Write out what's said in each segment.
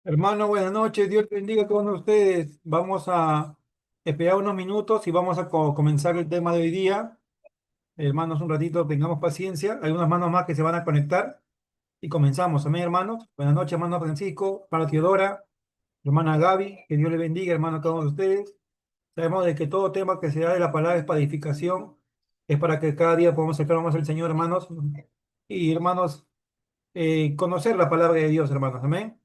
Hermano, buenas noches. Dios te bendiga a todos ustedes. Vamos a esperar unos minutos y vamos a comenzar el tema de hoy día. Hermanos, un ratito, tengamos paciencia. Hay unas manos más que se van a conectar y comenzamos. Amén, hermanos. Buenas noches, hermano Francisco, para Teodora, hermana Gaby. Que Dios le bendiga, hermano, a todos ustedes. Sabemos de que todo tema que se da de la palabra es para edificación, es para que cada día podamos acercar más al Señor, hermanos. Y, hermanos, conocer la palabra de Dios, hermanos. Amén.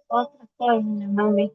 Otra página, mami.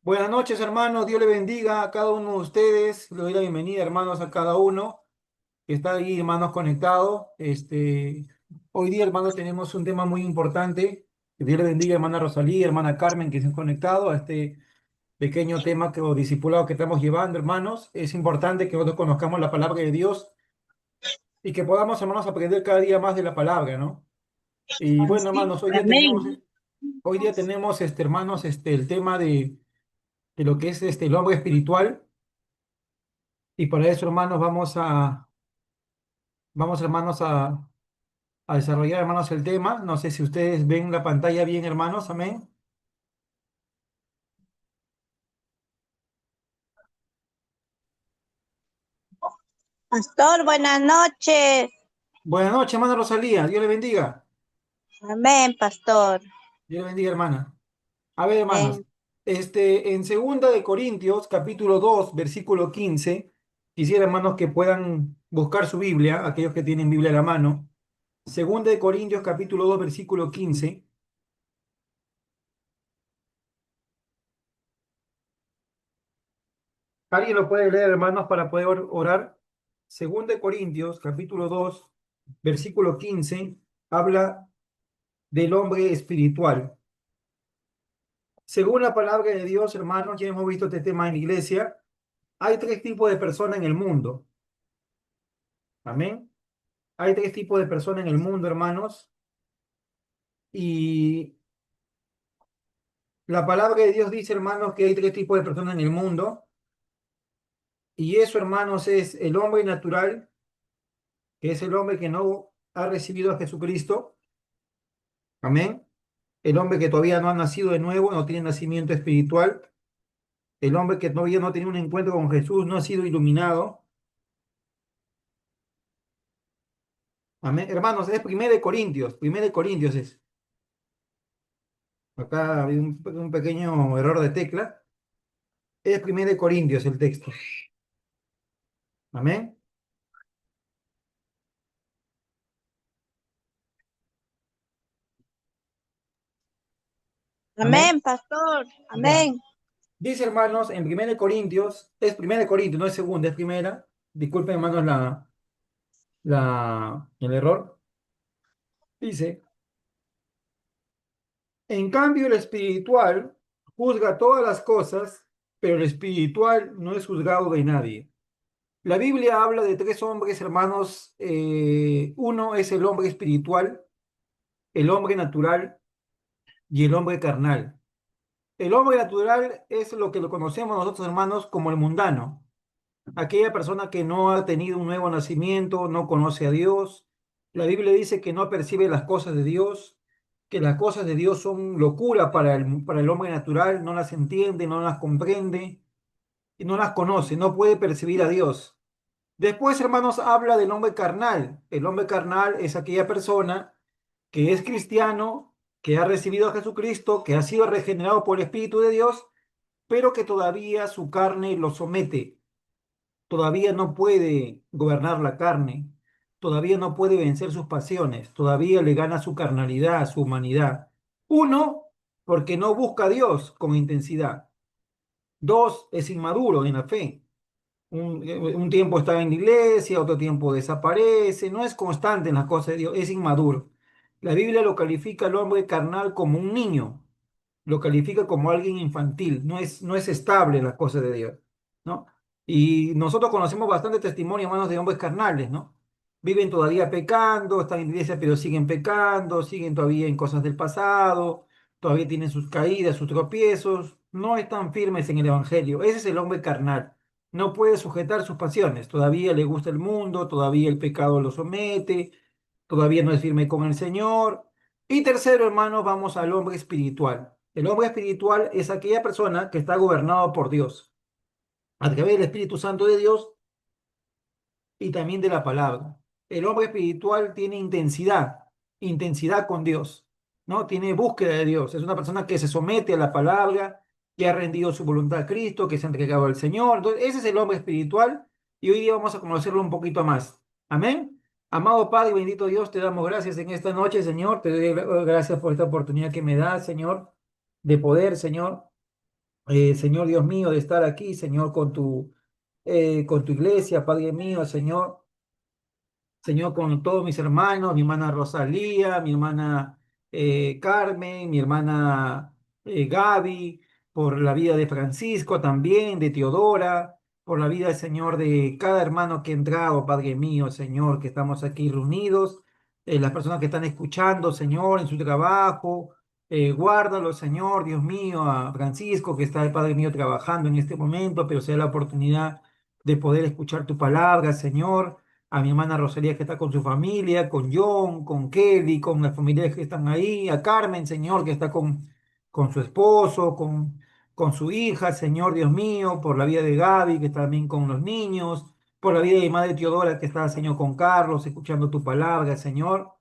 Buenas noches, hermanos. Dios le bendiga a cada uno de ustedes. Le doy la bienvenida, hermanos, a cada uno que está ahí, hermanos, conectado. Hoy día, hermanos, tenemos un tema muy importante. Que Dios le bendiga, hermana Rosalía, hermana Carmen, que se han conectado a este pequeño tema o discipulado que estamos llevando, hermanos. Es importante que nosotros conozcamos la palabra de Dios y que podamos, hermanos, aprender cada día más de la palabra, ¿no? Y bueno, Sí, hermanos, amén. hoy día tenemos, hermanos, el tema de lo que es el hombre espiritual. Y para eso, hermanos, vamos, hermanos, a desarrollar, hermanos, el tema. No sé si ustedes ven la pantalla bien, hermanos. Amén. Pastor, buenas noches. Buenas noches, hermana Rosalía. Dios le bendiga. Amén, pastor. Dios le bendiga, hermana. A ver, hermanos. Amén. En segunda de Corintios, capítulo 2 versículo 15, quisiera, hermanos, que puedan buscar su Biblia, aquellos que tienen Biblia a la mano. Segunda de Corintios, capítulo 2 versículo 15. ¿Alguien lo puede leer, hermanos, para poder orar? Según de Corintios, capítulo 2 versículo 15, habla del hombre espiritual. Según la palabra de Dios, hermanos, ya hemos visto este tema en la iglesia, hay tres tipos de personas en el mundo. Amén. Hay tres tipos de personas en el mundo, hermanos, y la palabra de Dios dice, hermanos, que hay tres tipos de personas en el mundo, y eso, hermanos, es el hombre natural, que es el hombre que no ha recibido a Jesucristo. Amén. El hombre que todavía no ha nacido de nuevo, no tiene nacimiento espiritual. El hombre que todavía no ha tenido un encuentro con Jesús, no ha sido iluminado. Amén. Hermanos, es 1 de Corintios es. Acá hay un pequeño error de tecla. Es 1 de Corintios el texto. Amén. Amén. Amén, pastor. Ya. Amén. Dice, hermanos, en 1 de Corintios, es 1 de Corintios, no es segunda, es primera. Disculpen, hermanos, el error. Dice, en cambio, el espiritual juzga todas las cosas, pero el espiritual no es juzgado de nadie. La Biblia habla de tres hombres, hermanos. Uno es el hombre espiritual, el hombre natural y el hombre carnal. El hombre natural es lo que lo conocemos nosotros, hermanos, como el mundano. Aquella persona que no ha tenido un nuevo nacimiento, no conoce a Dios. La Biblia dice que no percibe las cosas de Dios, que las cosas de Dios son locura para el hombre natural, no las entiende, no las comprende y no las conoce, no puede percibir a Dios. Después, hermanos, habla del hombre carnal. El hombre carnal es aquella persona que es cristiano, que ha recibido a Jesucristo, que ha sido regenerado por el Espíritu de Dios, pero que todavía su carne lo somete, todavía no puede gobernar la carne, todavía no puede vencer sus pasiones, todavía le gana su carnalidad, su humanidad. Uno, porque no busca a Dios con intensidad. Dos, es inmaduro en la fe. Un tiempo está en la iglesia, otro tiempo desaparece, no es constante en las cosas de Dios, es inmaduro. La Biblia lo califica al hombre carnal como un niño, lo califica como alguien infantil, no es estable en las cosas de Dios, ¿no? Y nosotros conocemos bastante testimonio, hermanos, de hombres carnales, ¿no? Viven todavía pecando, están en la iglesia, pero siguen pecando, siguen todavía en cosas del pasado, todavía tienen sus caídas, sus tropiezos, no están firmes en el Evangelio. Ese es el hombre carnal. No puede sujetar sus pasiones, todavía le gusta el mundo, todavía el pecado lo somete, todavía no es firme con el Señor. Y tercero, hermanos, vamos al hombre espiritual. El hombre espiritual es aquella persona que está gobernado por Dios, a través del Espíritu Santo de Dios y también de la palabra. El hombre espiritual tiene intensidad, intensidad con Dios, ¿no? Tiene búsqueda de Dios. Es una persona que se somete a la palabra, que ha rendido su voluntad a Cristo, que se ha entregado al Señor. Entonces, ese es el hombre espiritual y hoy día vamos a conocerlo un poquito más. Amén. Amado Padre, bendito Dios, te damos gracias en esta noche, Señor. Te doy gracias por esta oportunidad que me das, Señor, de poder, Señor. Señor Dios mío, de estar aquí, Señor, con tu iglesia, Padre mío, Señor. Señor, con todos mis hermanos, mi hermana Rosalía, mi hermana Carmen, mi hermana Gaby, por la vida de Francisco también, de Teodora, por la vida, Señor, de cada hermano que ha entrado, Padre mío, Señor, que estamos aquí reunidos, las personas que están escuchando, Señor, en su trabajo, guárdalo, Señor, Dios mío, a Francisco, que está, Padre mío, trabajando en este momento, pero sea la oportunidad de poder escuchar tu palabra, Señor, a mi hermana Rosalía que está con su familia, con John, con Kelly, con las familias que están ahí, a Carmen, Señor, que está con su esposo, con su hija, Señor Dios mío, por la vida de Gaby, que está también con los niños, por la vida de mi madre Teodora, que está, Señor, con Carlos, escuchando tu palabra, Señor.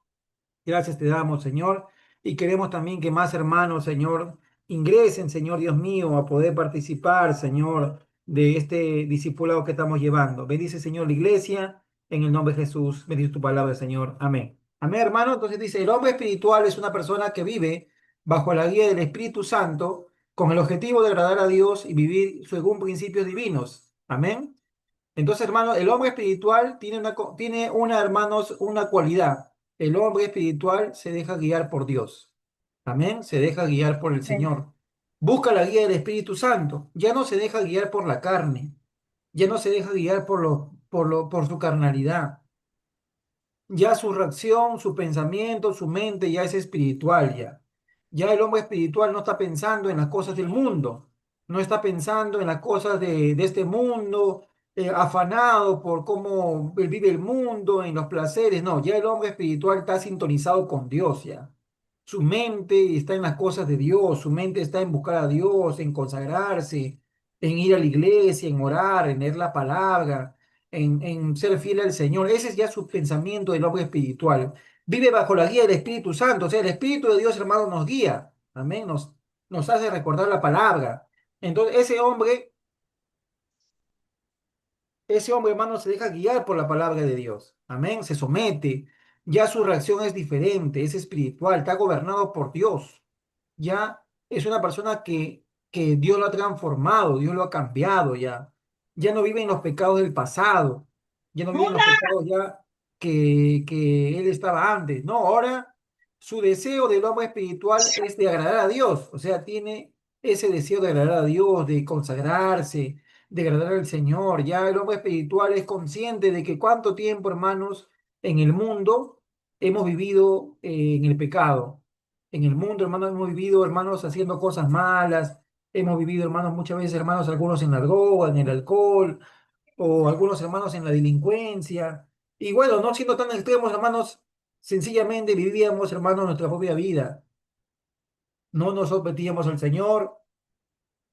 Gracias te damos, Señor. Y queremos también que más hermanos, Señor, ingresen, Señor Dios mío, a poder participar, Señor, de este discipulado que estamos llevando. Bendice, Señor, la iglesia, en el nombre de Jesús. Bendice tu palabra, Señor. Amén. Amén, hermano. Entonces dice, el hombre espiritual es una persona que vive bajo la guía del Espíritu Santo con el objetivo de agradar a Dios y vivir según principios divinos. Amén. Entonces, hermano, el hombre espiritual tiene una, hermanos, una cualidad. El hombre espiritual se deja guiar por Dios. Amén. Se deja guiar por el Amén. Señor. Busca la guía del Espíritu Santo. Ya no se deja guiar por la carne. Ya no se deja guiar por su carnalidad. Ya su reacción, su pensamiento, su mente ya es espiritual ya. Ya el hombre espiritual no está pensando en las cosas del mundo, no está pensando en las cosas de este mundo, afanado por cómo él vive el mundo, en los placeres. No, ya el hombre espiritual está sintonizado con Dios ya. Su mente está en las cosas de Dios, su mente está en buscar a Dios, en consagrarse, en ir a la iglesia, en orar, en leer la palabra, en ser fiel al Señor. Ese es ya su pensamiento del hombre espiritual. Vive bajo la guía del Espíritu Santo, o sea, el Espíritu de Dios, hermano, nos guía, amén, nos hace recordar la palabra. Entonces, ese hombre, hermano, se deja guiar por la palabra de Dios. Amén. Se somete. Ya su reacción es diferente, es espiritual, está gobernado por Dios. Ya es una persona que Dios lo ha transformado, Dios lo ha cambiado ya. Ya no vive en los pecados del pasado. Ya no vive en los pecados ya que él estaba antes. No, ahora su deseo del hombre espiritual es de agradar a Dios. O sea, tiene ese deseo de agradar a Dios, de consagrarse, de agradar al Señor. Ya el hombre espiritual es consciente de que cuánto tiempo, hermanos, en el mundo hemos vivido en el pecado. En el mundo, hermanos, hemos vivido, hermanos, haciendo cosas malas. Hemos vivido, hermanos, muchas veces, hermanos, algunos en la droga, en el alcohol, o algunos hermanos en la delincuencia. Y bueno, no siendo tan extremos, hermanos, sencillamente vivíamos, hermanos, nuestra propia vida. No nos sometíamos al Señor.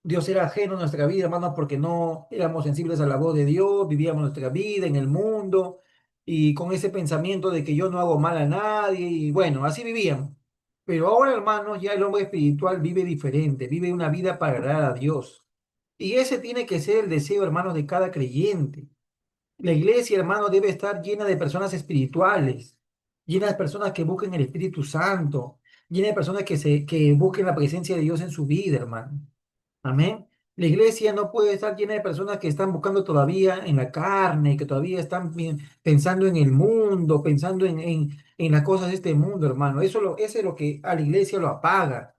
Dios era ajeno a nuestra vida, hermanos, porque no éramos sensibles a la voz de Dios, vivíamos nuestra vida en el mundo y con ese pensamiento de que yo no hago mal a nadie y bueno, así vivíamos. Pero ahora, hermanos, ya el hombre espiritual vive diferente, vive una vida para agradar a Dios. Y ese tiene que ser el deseo, hermanos, de cada creyente. La iglesia, hermano, debe estar llena de personas espirituales, llena de personas que busquen el Espíritu Santo, llena de personas que busquen la presencia de Dios en su vida, hermano. Amén. La iglesia no puede estar llena de personas que están buscando todavía en la carne, que todavía están pensando en el mundo, pensando en las cosas de este mundo, hermano. Eso es lo que a la iglesia lo apaga.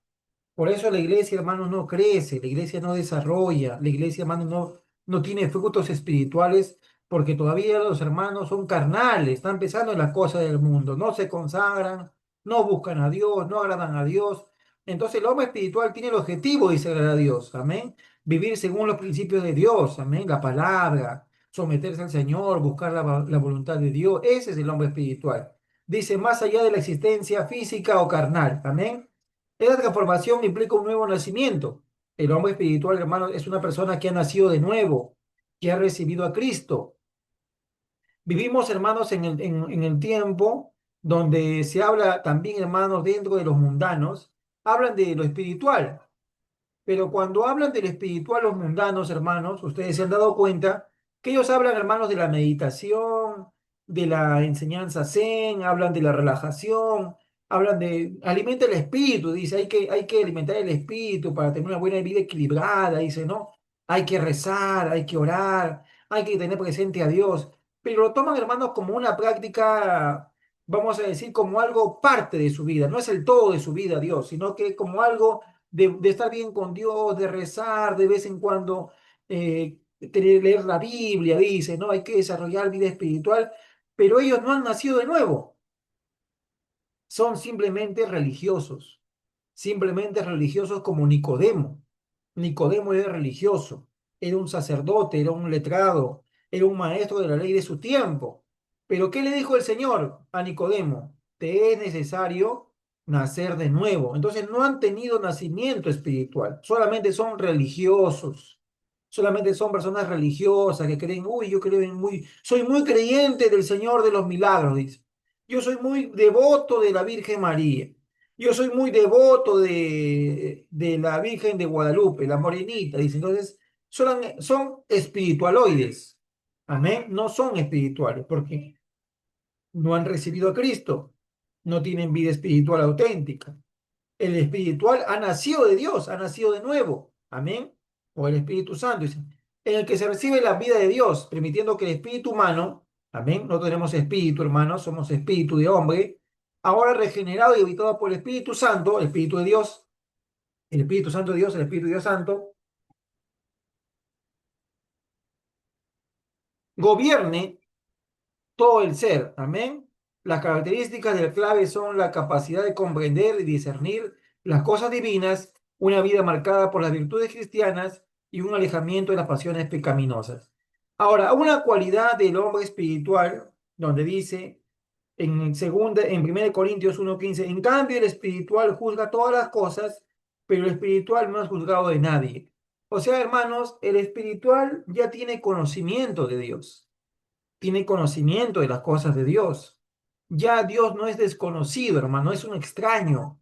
Por eso la iglesia, hermano, no crece, la iglesia no desarrolla, la iglesia, hermano, no tiene frutos espirituales porque todavía los hermanos son carnales, están pensando en las cosas del mundo, no se consagran, no buscan a Dios, no agradan a Dios. Entonces el hombre espiritual tiene el objetivo de agradar a Dios, amén. Vivir según los principios de Dios, amén, la palabra, someterse al Señor, buscar la voluntad de Dios. Ese es el hombre espiritual. Dice, más allá de la existencia física o carnal, amén. Esta transformación implica un nuevo nacimiento. El hombre espiritual, hermano, es una persona que ha nacido de nuevo, que ha recibido a Cristo. Vivimos, hermanos, en el tiempo donde se habla también, hermanos, dentro de los mundanos, hablan de lo espiritual. Pero cuando hablan del espiritual los mundanos, hermanos, ustedes se han dado cuenta que ellos hablan, hermanos, de la meditación, de la enseñanza zen, hablan de la relajación, hablan de alimenta el espíritu, dice, hay que alimentar el espíritu para tener una buena vida equilibrada, dice, ¿no? Hay que rezar, hay que orar, hay que tener presente a Dios, pero lo toman, hermanos, como una práctica, vamos a decir, como algo parte de su vida, no es el todo de su vida, Dios, sino que como algo de estar bien con Dios, de rezar de vez en cuando, leer la Biblia, dice, ¿no? Hay que desarrollar vida espiritual, pero ellos no han nacido de nuevo, son simplemente religiosos como Nicodemo. Nicodemo era religioso, era un sacerdote, era un letrado, era un maestro de la ley de su tiempo. Pero ¿qué le dijo el Señor a Nicodemo? Te es necesario nacer de nuevo. Entonces no han tenido nacimiento espiritual, solamente son religiosos. Solamente son personas religiosas que creen, uy, yo creo soy muy creyente del Señor de los milagros, dice. Yo soy muy devoto de la Virgen María. Yo soy muy devoto de la Virgen de Guadalupe, la morenita, dice. Entonces, son espiritualoides. Amén. No son espirituales porque no han recibido a Cristo. No tienen vida espiritual auténtica. El espiritual ha nacido de Dios, ha nacido de nuevo. Amén. O el Espíritu Santo, dice, en el que se recibe la vida de Dios, permitiendo que el espíritu humano, amén, no tenemos espíritu, hermanos, somos espíritu de hombre, ahora regenerado y habitado por el Espíritu Santo, el Espíritu de Dios, el Espíritu Santo de Dios, el Espíritu de Dios Santo, gobierne todo el ser. Amén. Las características del clave son la capacidad de comprender y discernir las cosas divinas, una vida marcada por las virtudes cristianas y un alejamiento de las pasiones pecaminosas. Ahora, una cualidad del hombre espiritual, donde dice en 1 Corintios 1:15, en cambio el espiritual juzga todas las cosas, pero el espiritual no es juzgado de nadie. O sea, hermanos, el espiritual ya tiene conocimiento de Dios, tiene conocimiento de las cosas de Dios. Ya Dios no es desconocido, hermano, es un extraño.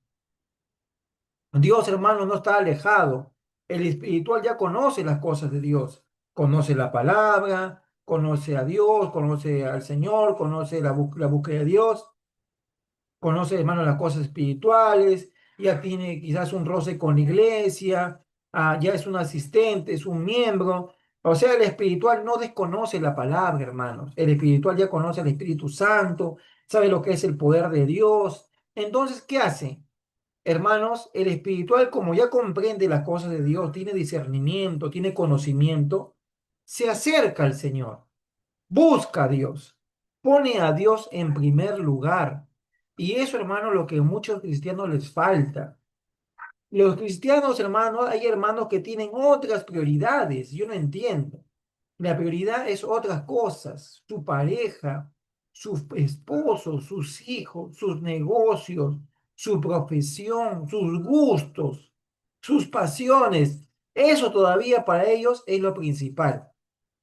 Dios, hermano, no está alejado. El espiritual ya conoce las cosas de Dios. Conoce la palabra, conoce a Dios, conoce al Señor, conoce la búsqueda de Dios, conoce, hermano, las cosas espirituales, ya tiene quizás un roce con la iglesia, ya es un asistente, es un miembro. O sea, el espiritual no desconoce la palabra, hermanos. El espiritual ya conoce al Espíritu Santo, sabe lo que es el poder de Dios. Entonces, ¿qué hace? Hermanos, el espiritual, como ya comprende las cosas de Dios, tiene discernimiento, tiene conocimiento, se acerca al Señor, busca a Dios, pone a Dios en primer lugar. Y eso, hermano, lo que a muchos cristianos les falta. Los cristianos, hermanos, hay hermanos que tienen otras prioridades. Yo no entiendo. La prioridad es otras cosas, su pareja, sus esposos, sus hijos, sus negocios, su profesión, sus gustos, sus pasiones. Eso todavía para ellos es lo principal.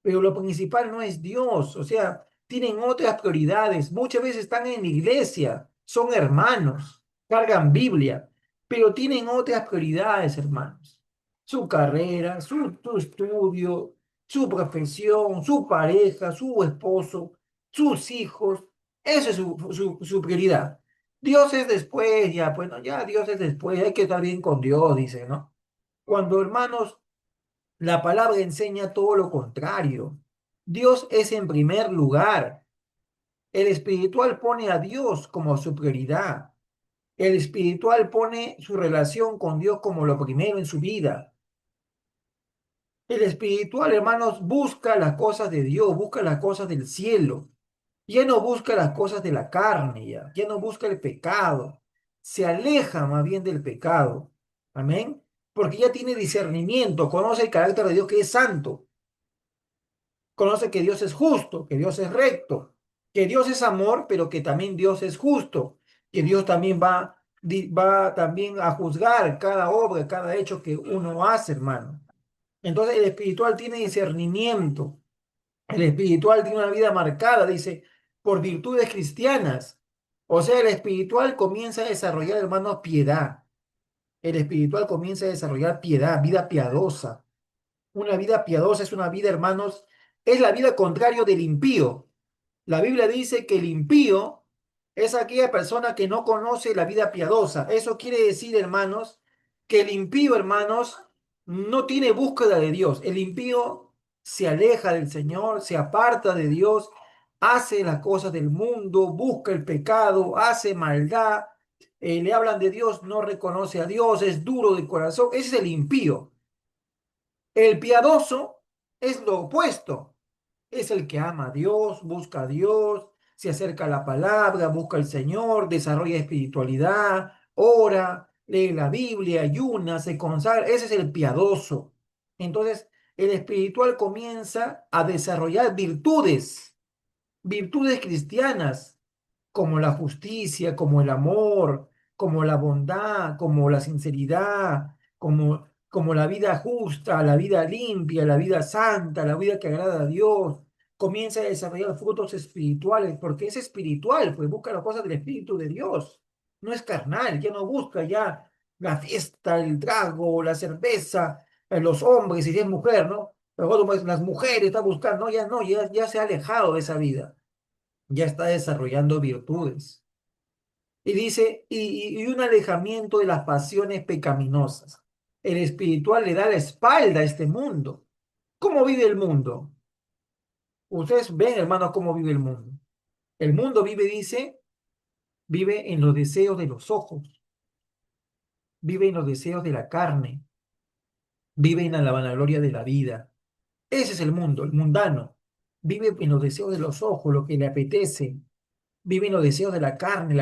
Pero lo principal no es Dios, o sea, tienen otras prioridades. Muchas veces están en la iglesia, son hermanos, cargan Biblia, pero tienen otras prioridades, hermanos. Su carrera, su estudio, su profesión, su pareja, su esposo, sus hijos. Esa es su prioridad. Dios es después, ya, pues no, ya Dios es después, hay que estar bien con Dios, dice, ¿no? Cuando, hermanos, la palabra enseña todo lo contrario. Dios es en primer lugar. El espiritual pone a Dios como su prioridad. El espiritual pone su relación con Dios como lo primero en su vida. El espiritual, hermanos, busca las cosas de Dios, busca las cosas del cielo. Ya no busca las cosas de la carne, ya no busca el pecado. Se aleja más bien del pecado. Amén. Porque ya tiene discernimiento, conoce el carácter de Dios que es santo. Conoce que Dios es justo, que Dios es recto, que Dios es amor, pero que también Dios es justo, que Dios también va también a juzgar cada obra, cada hecho que uno hace, hermano. Entonces el espiritual tiene discernimiento, el espiritual tiene una vida marcada, dice, por virtudes cristianas. O sea, el espiritual comienza a desarrollar, hermano, piedad. El espiritual comienza a desarrollar piedad, vida piadosa. Una vida piadosa es una vida, hermanos, es la vida contrario del impío. La Biblia dice que el impío es aquella persona que no conoce la vida piadosa. Eso quiere decir, hermanos, que el impío, hermanos, no tiene búsqueda de Dios. El impío se aleja del Señor, se aparta de Dios, hace las cosas del mundo, busca el pecado, hace maldad, le hablan de Dios, no reconoce a Dios, es duro de corazón. Ese es el impío. El piadoso es lo opuesto. Es el que ama a Dios, busca a Dios, se acerca a la palabra, busca al Señor, desarrolla espiritualidad, ora, lee la Biblia, ayuna, se consagra. Ese es el piadoso. Entonces, el espiritual comienza a desarrollar virtudes cristianas, como la justicia, como el amor, como la bondad, como la sinceridad, como la vida justa, la vida limpia, la vida santa, la vida que agrada a Dios. Comienza a desarrollar frutos espirituales, porque es espiritual, pues busca las cosas del Espíritu de Dios. No es carnal, ya no busca ya la fiesta, el trago, la cerveza, los hombres, y si es mujer, ¿no? Pero pues, las mujeres están buscando, no, ya no, ya se ha alejado de esa vida, ya está desarrollando virtudes. Y dice, y un alejamiento de las pasiones pecaminosas. El espiritual le da la espalda a este mundo. ¿Cómo vive el mundo? Ustedes ven, hermanos, cómo vive el mundo. El mundo vive, dice, vive en los deseos de los ojos, vive en los deseos de la carne, vive en la vanagloria de la vida. Ese es el mundo, el mundano. Vive en los deseos de los ojos, lo que le apetece. Vive en los deseos de la carne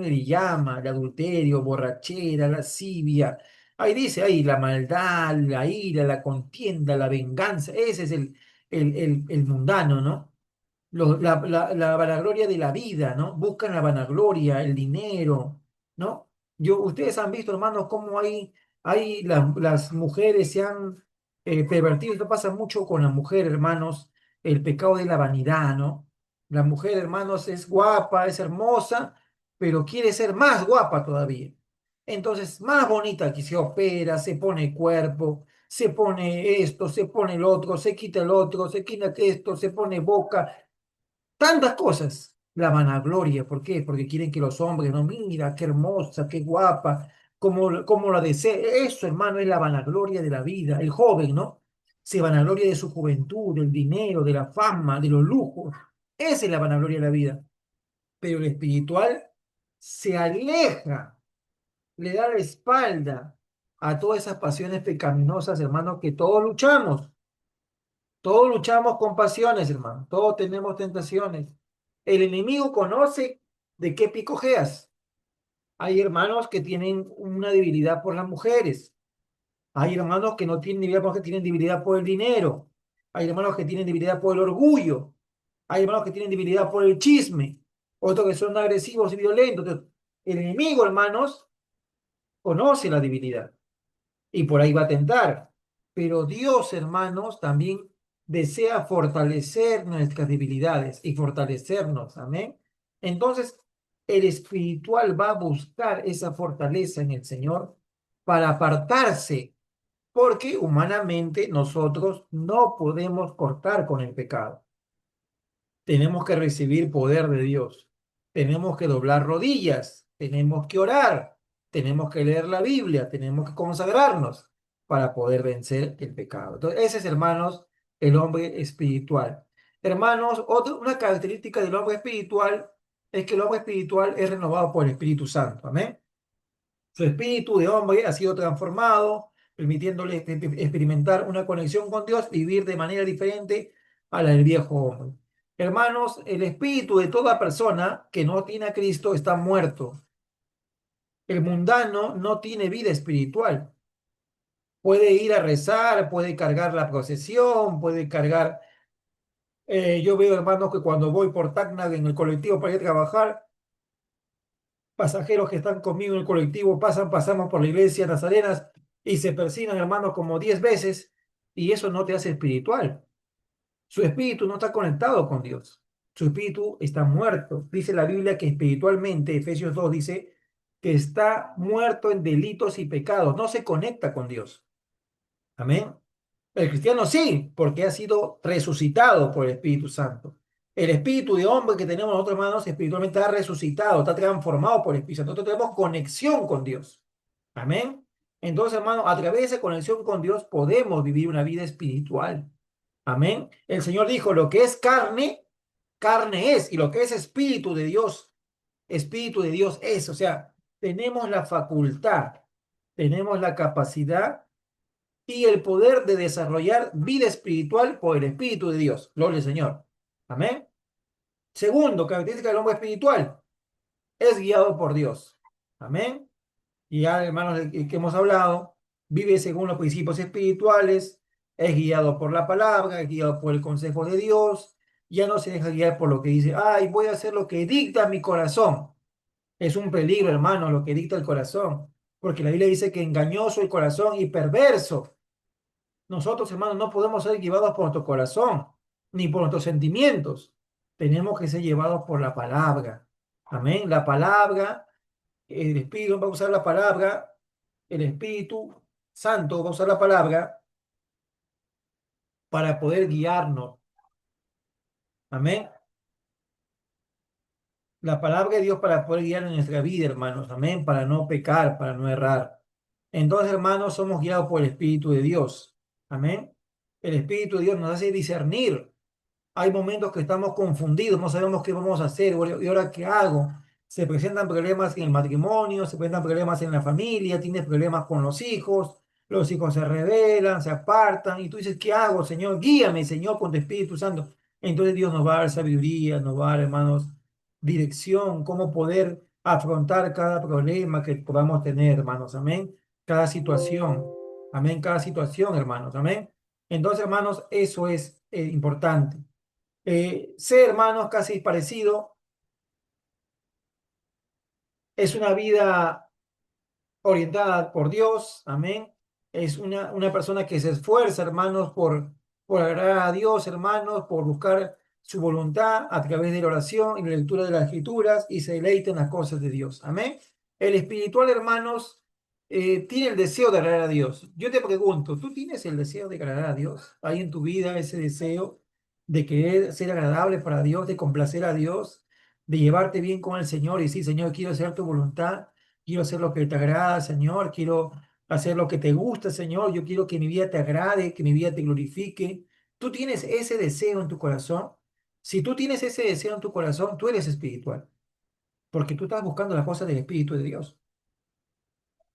le llama, el adulterio, borrachera, lascivia. Ahí dice, ahí la maldad, la ira, la contienda, la venganza. Ese es el mundano, ¿no? La vanagloria de la vida, ¿no? Buscan la vanagloria, el dinero, ¿no? Ustedes han visto, hermanos, cómo hay las mujeres se han pervertido. Esto pasa mucho con la mujer, hermanos, el pecado de la vanidad, ¿no? La mujer, hermanos, es guapa, es hermosa, pero quiere ser más guapa todavía. Entonces, más bonita que se opera, se pone cuerpo, se pone esto, se pone el otro, se quita el otro, se quita esto, se pone boca, tantas cosas. La vanagloria, ¿por qué? Porque quieren que los hombres, no, mira, qué hermosa, qué guapa, como la desea. Eso, hermano, es la vanagloria de la vida. El joven, ¿no? Se vanagloria de su juventud, del dinero, de la fama, de los lujos. Esa es la vanagloria de la vida. Pero el espiritual se aleja, le da la espalda a todas esas pasiones pecaminosas, hermano, que todos luchamos. Todos luchamos con pasiones, hermano. Todos tenemos tentaciones. El enemigo conoce de qué picojeas. Hay hermanos que tienen una debilidad por las mujeres. Hay hermanos que no tienen debilidad porque tienen debilidad por el dinero. Hay hermanos que tienen debilidad por el orgullo. Hay hermanos que tienen debilidad por el chisme. Otros que son agresivos y violentos. Entonces, el enemigo, hermanos, conoce la debilidad y por ahí va a tentar. Pero Dios, hermanos, también desea fortalecer nuestras debilidades y fortalecernos. Amén. Entonces, el espiritual va a buscar esa fortaleza en el Señor para apartarse, porque humanamente nosotros no podemos cortar con el pecado. Tenemos que recibir poder de Dios. Tenemos que doblar rodillas. Tenemos que orar. Tenemos que leer la Biblia. Tenemos que consagrarnos para poder vencer el pecado. Entonces, ese es, hermanos, el hombre espiritual. Hermanos, una característica del hombre espiritual es que el hombre espiritual es renovado por el Espíritu Santo. Amén. Su espíritu de hombre ha sido transformado, permitiéndole experimentar una conexión con Dios, vivir de manera diferente a la del viejo hombre. Hermanos, el espíritu de toda persona que no tiene a Cristo está muerto. El mundano no tiene vida espiritual. Puede ir a rezar, puede cargar la procesión, puede cargar... yo veo, hermanos, que cuando voy por Tacna en el colectivo para ir a trabajar, pasajeros que están conmigo en el colectivo pasamos por la iglesia Nazarenas y se persignan, hermanos, como 10 veces, y eso no te hace espiritual. Su espíritu no está conectado con Dios. Su espíritu está muerto. Dice la Biblia que espiritualmente, Efesios 2 dice que está muerto en delitos y pecados, no se conecta con Dios. Amén. El cristiano sí, porque ha sido resucitado por el Espíritu Santo. El espíritu de hombre que tenemos nosotros, hermanos, espiritualmente está resucitado, está transformado por el Espíritu Santo. Nosotros tenemos conexión con Dios. Amén. Entonces, hermano, a través de esa conexión con Dios podemos vivir una vida espiritual. Amén. El Señor dijo, lo que es carne, carne es, y lo que es espíritu de Dios es. O sea, tenemos la facultad, tenemos la capacidad y el poder de desarrollar vida espiritual por el Espíritu de Dios. Gloria al Señor. Amén. Segundo, característica del hombre espiritual, es guiado por Dios. Amén. Y ya, hermanos, que hemos hablado, vive según los principios espirituales, es guiado por la palabra, es guiado por el consejo de Dios, ya no se deja guiar por lo que dice, ay, voy a hacer lo que dicta mi corazón. Es un peligro, hermano, lo que dicta el corazón, porque la Biblia dice que engañoso el corazón y perverso. Nosotros, hermanos, no podemos ser llevados por nuestro corazón, ni por nuestros sentimientos. Tenemos que ser llevados por la palabra. Amén. La palabra, el Espíritu va a usar la palabra, el Espíritu Santo va a usar la palabra para poder guiarnos. Amén. La palabra de Dios para poder guiar en nuestra vida, hermanos. Amén. Para no pecar, para no errar. Entonces, hermanos, somos guiados por el Espíritu de Dios. Amén. El Espíritu de Dios nos hace discernir. Hay momentos que estamos confundidos, no sabemos qué vamos a hacer, y ahora qué hago. Se presentan problemas en el matrimonio, se presentan problemas en la familia, tienes problemas con los hijos se rebelan, se apartan, y tú dices, ¿qué hago, Señor? Guíame, Señor, con tu Espíritu Santo. Entonces Dios nos va a dar sabiduría, nos va a dar, hermanos, dirección, cómo poder afrontar cada problema que podamos tener, hermanos, amén. Cada situación, amén, cada situación, hermanos, amén. Entonces, hermanos, eso es importante. Ser hermanos casi parecido, es una vida orientada por Dios, amén. Es una persona que se esfuerza, hermanos, por agradar a Dios, hermanos, por buscar su voluntad a través de la oración y la lectura de las Escrituras y se deleita en las cosas de Dios. Amén. El espiritual, hermanos, tiene el deseo de agradar a Dios. Yo te pregunto, ¿tú tienes el deseo de agradar a Dios? ¿Hay en tu vida ese deseo de querer ser agradable para Dios, de complacer a Dios, de llevarte bien con el Señor y decir, Señor, quiero hacer tu voluntad, quiero hacer lo que te agrada, Señor, quiero hacer lo que te gusta, Señor? Yo quiero que mi vida te agrade, que mi vida te glorifique. ¿Tú tienes ese deseo en tu corazón? Si tú tienes ese deseo en tu corazón, tú eres espiritual, porque tú estás buscando las cosas del Espíritu de Dios.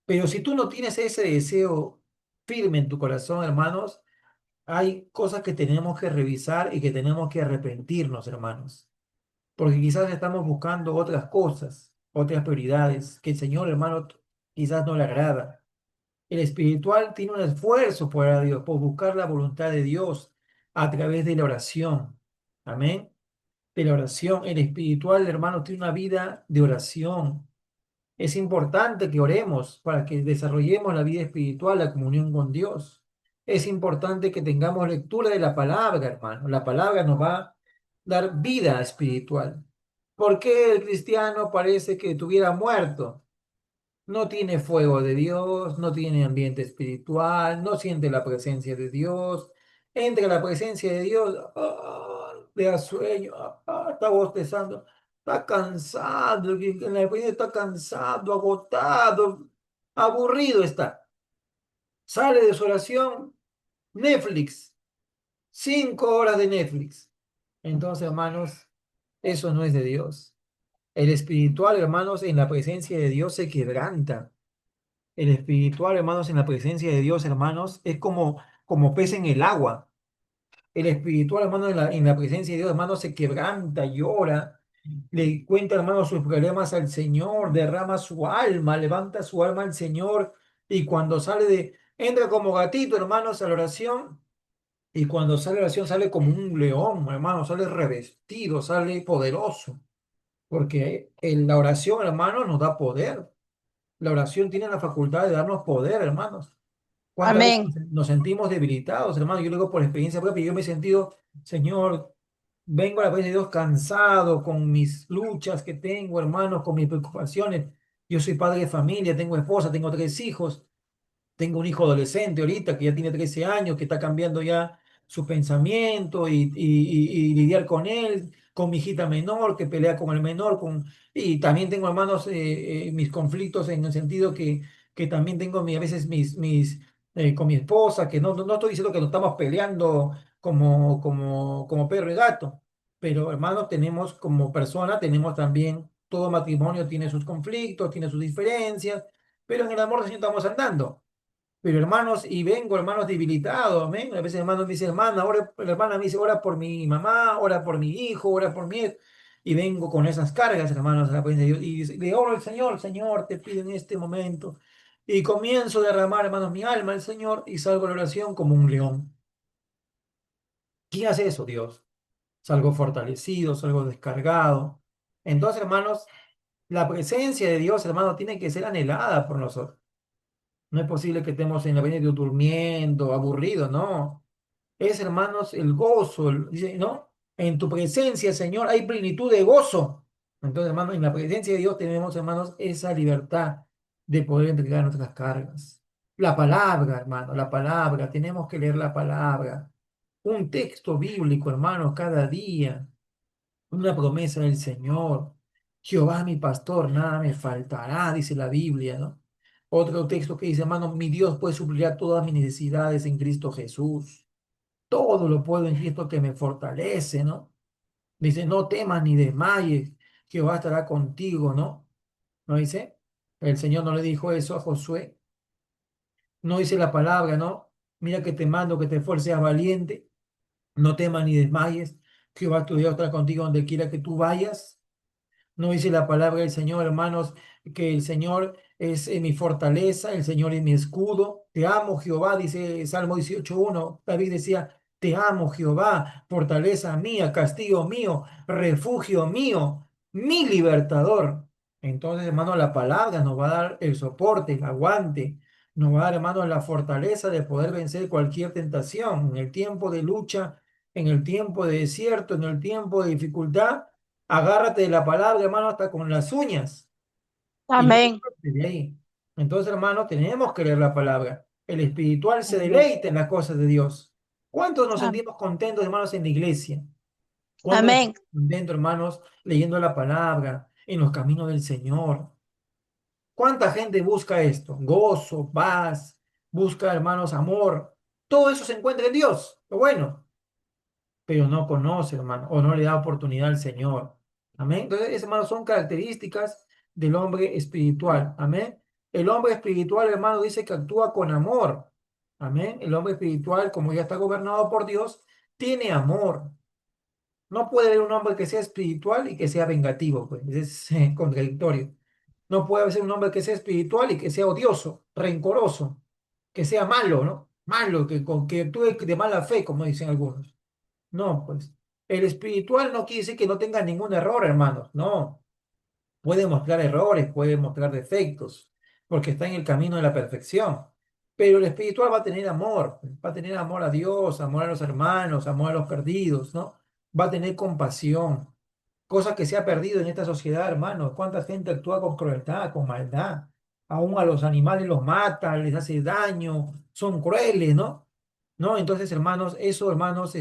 Pero si tú no tienes ese deseo firme en tu corazón, hermanos, hay cosas que tenemos que revisar y que tenemos que arrepentirnos, hermanos, porque quizás estamos buscando otras cosas, otras prioridades que el Señor, hermano, quizás no le agrada. El espiritual tiene un esfuerzo por Dios, por buscar la voluntad de Dios a través de la oración. Amén. De la oración. El espiritual, hermano, tiene una vida de oración. Es importante que oremos para que desarrollemos la vida espiritual, la comunión con Dios. Es importante que tengamos lectura de la palabra, hermano. La palabra nos va a dar vida espiritual. ¿Por qué el cristiano parece que estuviera muerto? No tiene fuego de Dios, no tiene ambiente espiritual, no siente la presencia de Dios. Entra la presencia de Dios, le da sueño, está bostezando, está cansado, en la presencia está cansado, agotado, aburrido está. Sale de su oración, Netflix, 5 horas de Netflix. Entonces, hermanos, eso no es de Dios. El espiritual, hermanos, en la presencia de Dios se quebranta. El espiritual, hermanos, en la presencia de Dios, hermanos, es como pez en el agua. El espiritual, hermano, en la presencia de Dios, hermanos, se quebranta, llora, le cuenta, hermanos, sus problemas al Señor, derrama su alma, levanta su alma al Señor y cuando entra como gatito, hermanos, a la oración y cuando sale a la oración sale como un león, hermano, sale revestido, sale poderoso, porque en la oración, hermano, nos da poder. La oración tiene la facultad de darnos poder, hermanos. ¿Cuántas veces Amén. nos sentimos debilitados, hermano? Yo lo digo por experiencia propia. Yo me he sentido, Señor, vengo a la presencia de Dios cansado con mis luchas que tengo, hermanos, con mis preocupaciones. Yo soy padre de familia, tengo esposa, tengo 3 hijos. Tengo un hijo adolescente ahorita que ya tiene 13 años, que está cambiando ya su pensamiento y lidiar con él, con mi hijita menor que pelea con el menor, y también tengo hermanos, mis conflictos en el sentido que también tengo a veces con mi esposa, que no estoy diciendo que nos estamos peleando como perro y gato, pero hermanos, tenemos como persona, tenemos también, todo matrimonio tiene sus conflictos, tiene sus diferencias, pero en el amor del Señor estamos andando. Pero hermanos, y vengo, hermanos, debilitados, amén. A veces hermanos me dicen, hermana, ora, la hermana me dice, ora por mi mamá, ora por mi hijo, ora por mí. Y vengo con esas cargas, hermanos, a la presencia de Dios. Le oro al Señor, Señor, te pido en este momento. Y comienzo a derramar, hermanos, mi alma al Señor y salgo a la oración como un león. ¿Quién hace eso, Dios? Salgo fortalecido, salgo descargado. Entonces, hermanos, la presencia de Dios, hermano, tiene que ser anhelada por nosotros. No es posible que estemos en la presencia de Dios durmiendo, aburridos, no. Es, hermanos, el gozo, dice, ¿no? En tu presencia, Señor, hay plenitud de gozo. Entonces, hermanos, en la presencia de Dios tenemos, hermanos, esa libertad de poder entregar nuestras cargas. La palabra, hermano, la palabra, tenemos que leer la palabra. Un texto bíblico, hermanos, cada día. Una promesa del Señor. Jehová mi pastor, nada me faltará, dice la Biblia, ¿no? Otro texto que dice, hermano, mi Dios puede suplir todas mis necesidades en Cristo Jesús. Todo lo puedo en Cristo que me fortalece, ¿no? Dice, no temas ni desmayes, Jehová estará contigo, ¿no? ¿No dice? El Señor no le dijo eso a Josué. No dice la palabra, ¿no? Mira que te mando que te esfuerces, seas valiente, no temas ni desmayes, Jehová tu Dios estará contigo donde quiera que tú vayas. No dice la palabra del Señor, hermanos, que el Señor es mi fortaleza, el Señor es mi escudo. Te amo, Jehová, dice Salmo 18:1. David decía, te amo, Jehová, fortaleza mía, castigo mío, refugio mío, mi libertador. Entonces, hermano, la palabra nos va a dar el soporte, el aguante. Nos va a dar, hermanos, la fortaleza de poder vencer cualquier tentación en el tiempo de lucha, en el tiempo de desierto, en el tiempo de dificultad. Agárrate de la palabra, hermano, hasta con las uñas y no te Amén. sueltes de ahí. Entonces, hermano, tenemos que leer la palabra. El espiritual se Amén. deleita en las cosas de Dios. ¿Cuántos nos Am- sentimos contentos, hermanos, en la iglesia? ¿Cuántos nos Amén. sentimos contentos, hermanos, leyendo la palabra, en los caminos del Señor? ¿Cuánta gente busca esto? Gozo, paz, busca, hermanos, amor. Todo eso se encuentra en Dios, lo bueno, pero no conoce, hermano, o no le da oportunidad al Señor. Amén. Entonces, hermanos, son características del hombre espiritual. Amén. El hombre espiritual, hermano, dice que actúa con amor. Amén. El hombre espiritual, como ya está gobernado por Dios, tiene amor. No puede haber un hombre que sea espiritual y que sea vengativo, pues es contradictorio. No puede haber un hombre que sea espiritual y que sea odioso, rencoroso, que sea malo, ¿no? Malo, que actúe de mala fe, como dicen algunos. No, pues el espiritual no quiere decir que no tenga ningún error, hermanos. No, puede mostrar errores, puede mostrar defectos, porque está en el camino de la perfección. Pero el espiritual va a tener amor, va a tener amor a Dios, amor a los hermanos, amor a los perdidos, ¿no? Va a tener compasión, cosa que se ha perdido en esta sociedad, hermanos. ¿Cuánta gente actúa con crueldad, con maldad? Aún a los animales los mata, les hace daño, son crueles, ¿no? ¿No? Entonces, hermanos, eso, hermanos,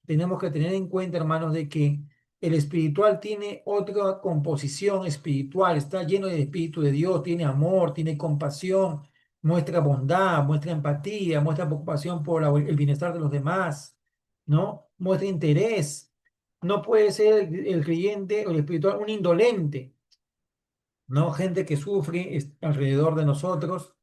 tenemos que tener en cuenta, hermanos, de que el espiritual tiene otra composición espiritual, está lleno del Espíritu de Dios, tiene amor, tiene compasión, muestra bondad, muestra empatía, muestra preocupación por el bienestar de los demás, ¿no? Muestra interés. No puede ser el creyente o el espiritual un indolente, ¿no? Gente que sufre alrededor de nosotros.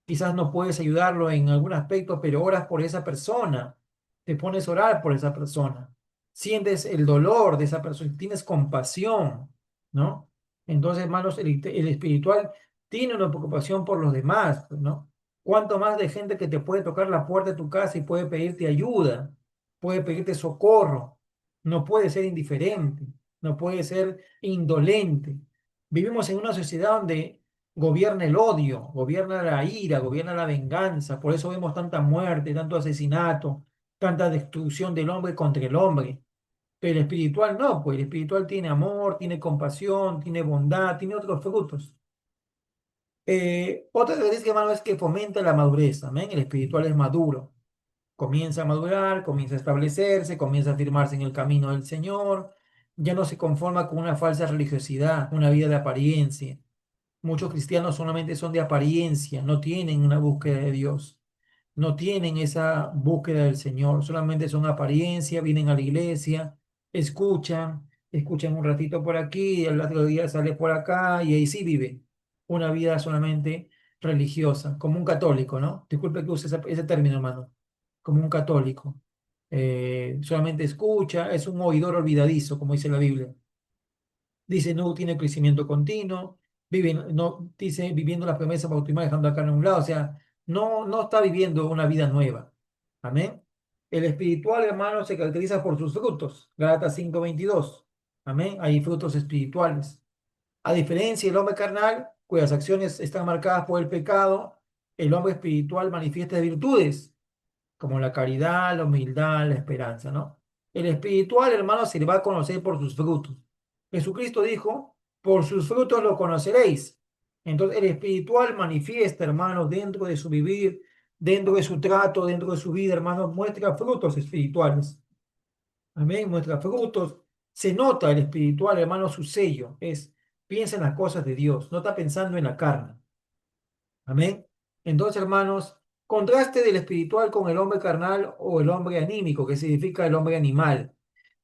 Quizás no puedes ayudarlo en algún aspecto, pero oras por esa persona, te pones a orar por esa persona, sientes el dolor de esa persona, tienes compasión, ¿no? Entonces, hermanos, el espiritual tiene una preocupación por los demás, pues, ¿no? Cuánto más de gente que te puede tocar la puerta de tu casa y puede pedirte ayuda, puede pedirte socorro, no puede ser indiferente, no puede ser indolente. Vivimos en una sociedad donde gobierna el odio, gobierna la ira, gobierna la venganza. Por eso vemos tanta muerte, tanto asesinato, tanta destrucción del hombre contra el hombre. Pero el espiritual no, pues el espiritual tiene amor, tiene compasión, tiene bondad, tiene otros frutos. Otra característica, hermano, es que fomenta la madurez. Amén. El espiritual es maduro. Comienza a madurar, comienza a establecerse, comienza a afirmarse en el camino del Señor. Ya no se conforma con una falsa religiosidad, una vida de apariencia. Muchos cristianos solamente son de apariencia, no tienen una búsqueda de Dios, no tienen esa búsqueda del Señor, solamente son apariencia, vienen a la iglesia, escuchan un ratito por aquí, el otro día sale por acá y ahí sí vive una vida solamente religiosa, como un católico, ¿no? Disculpe que use ese término, hermano, como un católico. Solamente escucha, es un oidor olvidadizo, como dice la Biblia. Dice, no tiene crecimiento continuo, vive, no, dice, viviendo las promesas bautismales, dejando la carne a un lado, o sea, no está viviendo una vida nueva. Amén. El espiritual, hermano, se caracteriza por sus frutos. Gálatas 5:22. Amén. Hay frutos espirituales. A diferencia del hombre carnal, cuyas acciones están marcadas por el pecado, el hombre espiritual manifiesta virtudes como la caridad, la humildad, la esperanza, ¿no? El espiritual, hermano, se le va a conocer por sus frutos. Jesucristo dijo, por sus frutos lo conoceréis. Entonces, el espiritual manifiesta, hermano, dentro de su vivir, dentro de su trato, dentro de su vida, hermano, muestra frutos espirituales. Amén, muestra frutos. Se nota el espiritual, hermano, su sello es, piensa en las cosas de Dios, no está pensando en la carne. Amén. Entonces, hermanos, contraste del espiritual con el hombre carnal o el hombre anímico, que significa el hombre animal.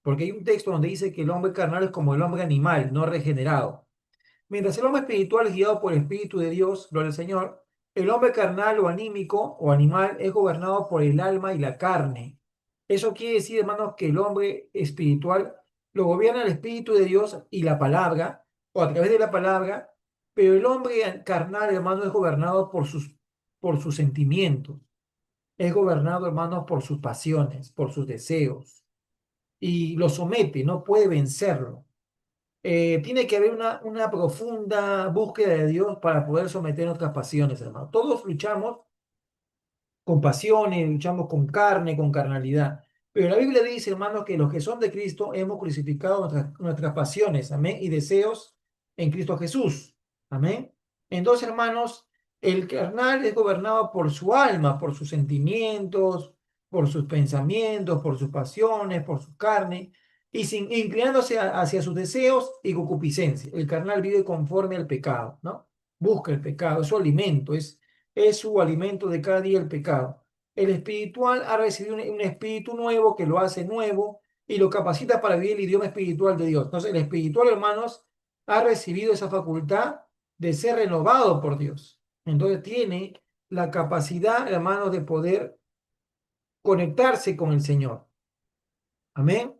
Porque hay un texto donde dice que el hombre carnal es como el hombre animal, no regenerado. Mientras el hombre espiritual es guiado por el Espíritu de Dios, gloria al Señor, el hombre carnal o anímico o animal es gobernado por el alma y la carne. Eso quiere decir, hermanos, que el hombre espiritual lo gobierna el Espíritu de Dios y la palabra, o a través de la palabra, pero el hombre carnal, hermano, es gobernado por sus sentimientos, es gobernado, hermanos, por sus pasiones, por sus deseos, y lo somete, no puede vencerlo. Tiene que haber una profunda búsqueda de Dios para poder someter nuestras pasiones, hermano. Todos luchamos con pasiones, luchamos con carne, con carnalidad. Pero la Biblia dice, hermanos, que los que son de Cristo hemos crucificado nuestras pasiones, amén, y deseos en Cristo Jesús, amén. Entonces, hermanos, el carnal es gobernado por su alma, por sus sentimientos, por sus pensamientos, por sus pasiones, por su carne, y inclinándose hacia sus deseos y concupiscencia. El carnal vive conforme al pecado, ¿no? Busca el pecado, es su alimento, es su alimento de cada día el pecado. El espiritual ha recibido un espíritu nuevo que lo hace nuevo y lo capacita para vivir el idioma espiritual de Dios. Entonces, el espiritual, hermanos, ha recibido esa facultad de ser renovado por Dios. Entonces, tiene la capacidad, hermanos, de poder conectarse con el Señor. Amén.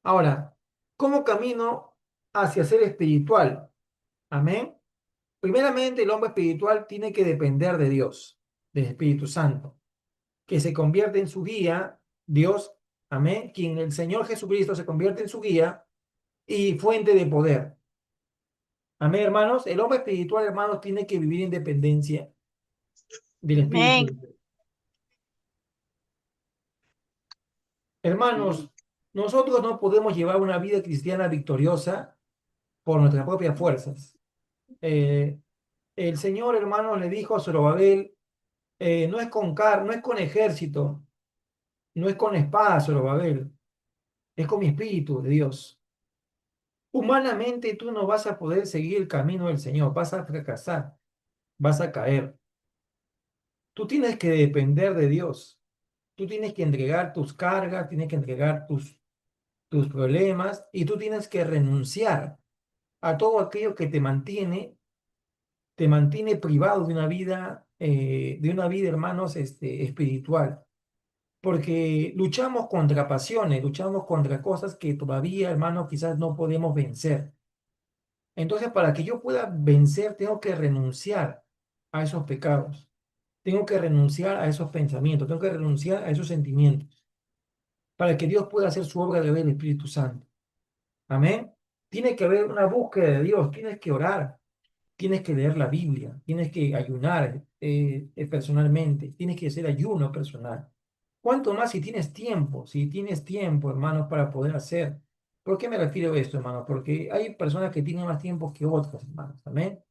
Ahora, ¿cómo camino hacia ser espiritual? Amén. Primeramente, el hombre espiritual tiene que depender de Dios, del Espíritu Santo, que se convierte en su guía, Dios, amén, quien el Señor Jesucristo se convierte en su guía y fuente de poder. Amén, hermanos. El hombre espiritual, hermanos, tiene que vivir en dependencia del Espíritu Amén. de Dios. Hermanos, nosotros no podemos llevar una vida cristiana victoriosa por nuestras propias fuerzas. Eh, el Señor, hermanos, le dijo a Zorobabel, no es con ejército, no es con espada, Zorobabel, es con mi espíritu de Dios. Humanamente tú no vas a poder seguir el camino del Señor, vas a fracasar, vas a caer. Tú tienes que depender de Dios, tú tienes que entregar tus cargas, tienes que entregar tus problemas y tú tienes que renunciar a todo aquello que te mantiene privado de una vida, hermanos, espiritual. Porque luchamos contra pasiones, luchamos contra cosas que todavía, hermanos, quizás no podemos vencer. Entonces, para que yo pueda vencer, tengo que renunciar a esos pecados, tengo que renunciar a esos pensamientos, tengo que renunciar a esos sentimientos, para que Dios pueda hacer su obra a través del Espíritu Santo. Amén. Tiene que haber una búsqueda de Dios, tienes que orar, tienes que leer la Biblia, tienes que ayunar personalmente, tienes que hacer ayuno personal. ¿Cuánto más si tienes tiempo, hermanos, para poder hacer? ¿Por qué me refiero a esto, hermanos? Porque hay personas que tienen más tiempo que otras, hermanos. Amén.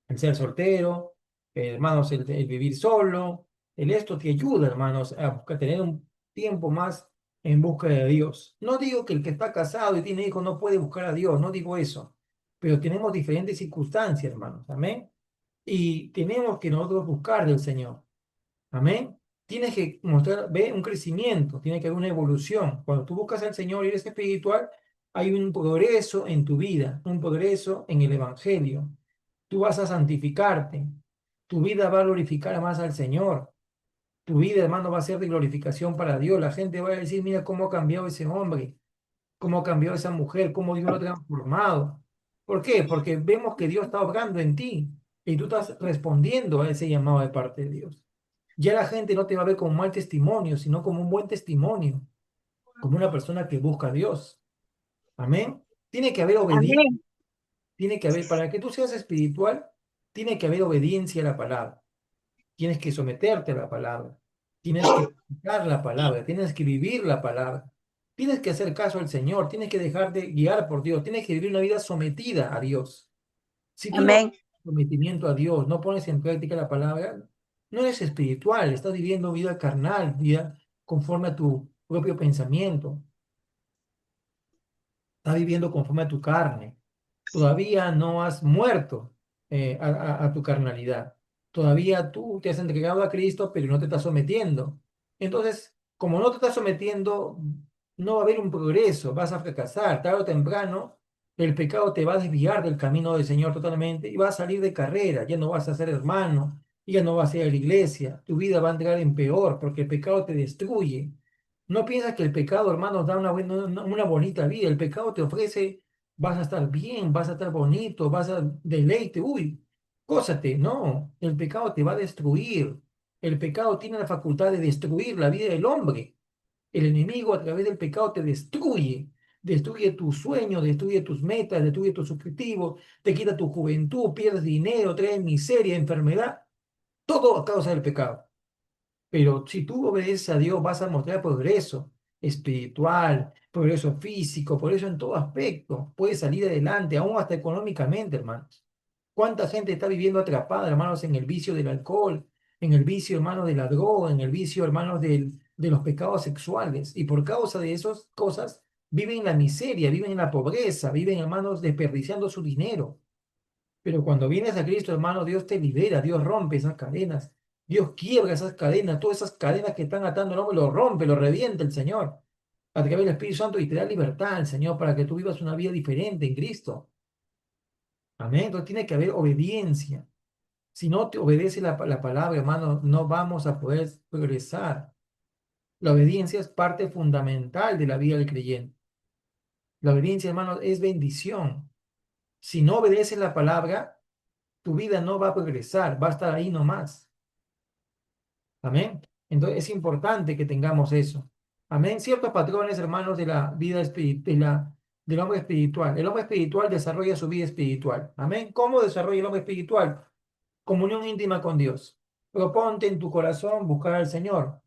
El ser soltero, hermanos, el vivir solo, el esto te ayuda, hermanos, a tener un tiempo más en busca de Dios. No digo que el que está casado y tiene hijos no puede buscar a Dios, no digo eso, pero tenemos diferentes circunstancias, hermanos, amén. Y tenemos que nosotros buscar del Señor, amén. Tienes que mostrar, ve un crecimiento, tiene que haber una evolución. Cuando tú buscas al Señor y eres espiritual, hay un progreso en tu vida, un progreso en el Evangelio. Tú vas a santificarte. Tu vida va a glorificar más al Señor. Tu vida, hermano, va a ser de glorificación para Dios. La gente va a decir, mira cómo ha cambiado ese hombre, cómo ha cambiado esa mujer, cómo Dios lo ha transformado. ¿Por qué? Porque vemos que Dios está obrando en ti y tú estás respondiendo a ese llamado de parte de Dios. Ya la gente no te va a ver como un mal testimonio, sino como un buen testimonio, como una persona que busca a Dios. Amén. Tiene que haber obediencia, Amén. tiene que haber, para que tú seas espiritual, tiene que haber obediencia a la palabra. Tienes que someterte a la palabra, tienes que practicar la palabra, tienes que vivir la palabra, tienes que hacer caso al Señor, tienes que dejarte guiar por Dios, tienes que vivir una vida sometida a Dios. Si tú no Amén. tienes sometimiento a Dios, no pones en práctica la palabra, no eres espiritual, estás viviendo vida carnal, vida conforme a tu propio pensamiento, estás viviendo conforme a tu carne. Todavía no has muerto a tu carnalidad. Todavía tú te has entregado a Cristo, pero no te estás sometiendo. Entonces, como no te estás sometiendo, no va a haber un progreso, vas a fracasar. Tarde o temprano, el pecado te va a desviar del camino del Señor totalmente y vas a salir de carrera. Ya no vas a ser hermano, ya no vas a ir a la iglesia. Tu vida va a entrar en peor porque el pecado te destruye. No piensas que el pecado, hermanos, da una bonita vida. El pecado te ofrece, vas a estar bien, vas a estar bonito, vas a deleite. Uy, cósate. No, el pecado te va a destruir. El pecado tiene la facultad de destruir la vida del hombre. El enemigo a través del pecado te destruye. destruye tus sueños, destruye tus metas, destruye tus objetivos, te quita tu juventud, pierdes dinero, trae miseria, enfermedad, todo a causa del pecado. Pero si tú obedeces a Dios, vas a mostrar progreso espiritual, progreso físico, progreso en todo aspecto. Puedes salir adelante, aún hasta económicamente, hermanos. ¿Cuánta gente está viviendo atrapada, hermanos, en el vicio del alcohol, en el vicio, hermanos, de la droga, en el vicio, hermanos, de los pecados sexuales? Y por causa de esas cosas, viven en la miseria, viven en la pobreza, viven, hermanos, desperdiciando su dinero. Pero cuando vienes a Cristo, hermano, Dios te libera, Dios rompe esas cadenas, Dios quiebra esas cadenas, todas esas cadenas que están atando al hombre, lo rompe, lo revienta el Señor a través del Espíritu Santo y te da libertad el Señor para que tú vivas una vida diferente en Cristo. Amén. Entonces tiene que haber obediencia. Si no te obedece la palabra, hermano, no vamos a poder progresar. La obediencia es parte fundamental de la vida del creyente. La obediencia, hermano, es bendición. Si no obedeces la palabra, tu vida no va a progresar, va a estar ahí nomás. Amén. Entonces es importante que tengamos eso. Amén. Ciertos patrones, hermanos, de la vida del hombre espiritual. El hombre espiritual desarrolla su vida espiritual. Amén. ¿Cómo desarrolla el hombre espiritual? Comunión íntima con Dios. Proponte en tu corazón buscar al Señor.